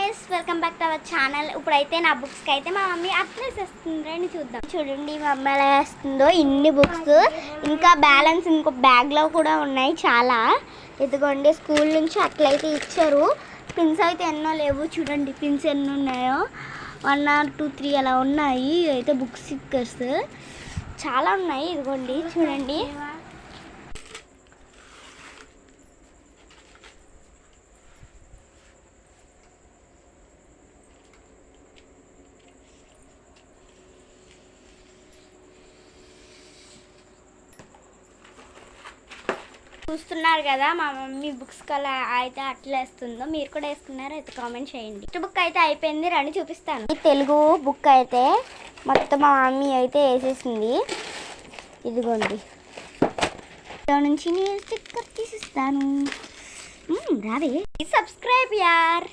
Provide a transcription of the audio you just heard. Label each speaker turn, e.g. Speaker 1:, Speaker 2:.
Speaker 1: Guys, welcome back to our channel. ఇప్పుడైతే నా బుక్స్కి అయితే మా మమ్మీ అట్లా వేసేస్తుందని చూద్దాం. చూడండి మా అమ్మ ఎలా వేస్తుందో. ఇన్ని బుక్స్ ఇంకా బ్యాలెన్స్ ఇంకో బ్యాగ్లో కూడా ఉన్నాయి చాలా. ఇదిగోండి స్కూల్ నుంచి అట్లయితే ఇచ్చారు. పిన్స్ అయితే ఎన్నో లేవు. చూడండి పిన్స్ ఎన్ని ఉన్నాయో, 1 or 2 3 అలా ఉన్నాయి. అయితే బుక్ స్టిక్కర్స్ చాలా ఉన్నాయి. ఇదిగోండి చూడండి. చూస్తున్నారు కదా మా మమ్మీ బుక్స్ కలా అయితే అట్లా వేస్తుందో. మీరు కూడా వేసుకున్నారో అయితే కామెంట్ చేయండి. ఫస్ట్ బుక్ అయితే అయిపోయింది, రండి చూపిస్తాను. ఈ తెలుగు బుక్ అయితే మొత్తం మా మమ్మీ అయితే వేసేసింది. ఇదిగోండి ఇక్కడ నుంచి నేను స్టిక్కర్ తీసిస్తాను. రావే, సబ్స్క్రైబ్ యార్.